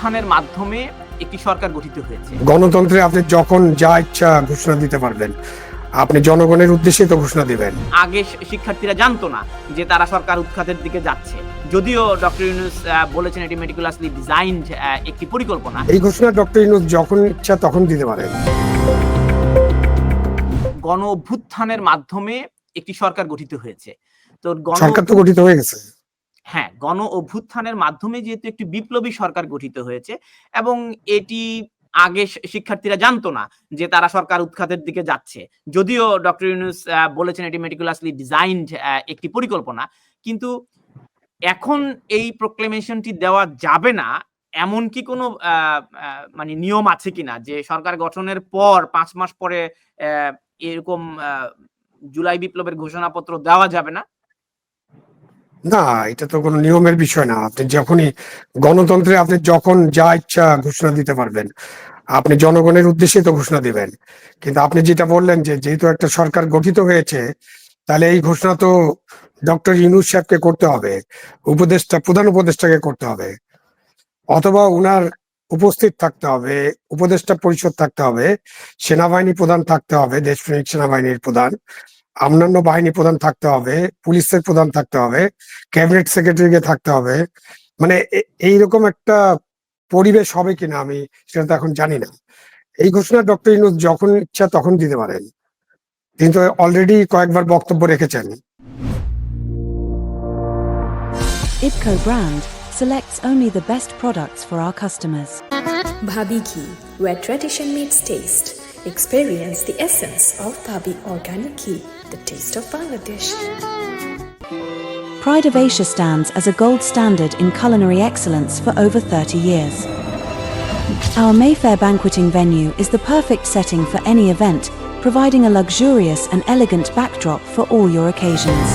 অভ্যুত্থানের মাধ্যমে একটি সরকার গঠিত হয়েছে। গণতন্ত্রে আপনি যখন যা ইচ্ছা ঘোষণা দিতে পারবেন, আপনি জনগণের উদ্দেশ্যে তো ঘোষণা দিবেন। আগে শিক্ষার্থীরা জানতো না যে তারা সরকার উৎখাতের দিকে যাচ্ছে, যদিও ডক্টর ইউনূস বলেছেন এটি মেটিকুলাসলি ডিজাইনড একটি পরিকল্পনা। এই ঘোষণা ডক্টর ইউনূস যখন ইচ্ছা তখন দিতে পারেন। গণ অভ্যুত্থানের মাধ্যমে একটি সরকার গঠিত হয়েছে। তো সরকার তো গঠিত হয়ে গেছে। হ্যাঁ, গণ অভ্যুত্থানের মাধ্যমে যেহেতু একটি বিপ্লবী সরকার গঠিত হয়েছে এবং এটি আগে শিক্ষার্থীরা জানতো না যে তারা সরকার উৎখাতের দিকে যাচ্ছে, যদিও ডক্টর ইউনূস বলেছেন এটি মেটিকুলাসলি ডিজাইনড একটি পরিকল্পনা। কিন্তু এখন এই প্রোক্লেমেশনটি দেওয়া যাবে না, এমন কি কোনো আ আ মানে নিয়ম আছে কিনা? যে সরকার গঠনের পর ৫ মাস পরে এরকম জুলাই বিপ্লবের ঘোষণাপত্র দেওয়া যাবে না? না, এটা তো কোনো নিয়মের বিষয় না। আপনি যখনই গণতন্ত্রে আপনি যখন যা ইচ্ছা ঘোষণা দিতে পারবেন। আপনি জনগণের উদ্দেশ্যে তো ঘোষণা দিবেন। কিন্তু আপনি যেটা বললেন যে যেহেতু একটা সরকার গঠিত হয়েছে, তাহলে এই ঘোষণা তো ডক্টর ইউনূস সাহেবকে করতে হবে। প্রধান উপদেষ্টাকে করতে হবে। অথবা উনার উপস্থিত থাকতে হবে, উপদেষ্টা পরিষদ থাকতে হবে, সেনাবাহিনী প্রধান থাকতে হবে, দেশপ্রেমিক সেনাবাহিনীর প্রধান, অন্যান্য বাহিনী প্রধান থাকতে হবে, পুলিশের প্রধান থাকতে হবে, ক্যাবিনেট সেক্রেটারিকে থাকতে হবে। মানে এইরকম একটা পরিবেশ হবে কিনা আমি সেটা তো এখন জানি না। এই ঘোষণা ডক্টর ইউনূস যখন ইচ্ছা তখন দিতে পারেন। তিনি তো অলরেডি কয়েকবার বক্তব্য রেখেছেন। IBCO brand selects only the best products for our customers. Bhabi Ghee, where tradition meets taste. Experience the essence of Bhabi Organic Ghee, the taste of Bangladesh. Pride of Asia stands as a gold standard in culinary excellence for over 30 years. Our Mayfair banqueting venue is the perfect setting for any event, providing a luxurious and elegant backdrop for all your occasions.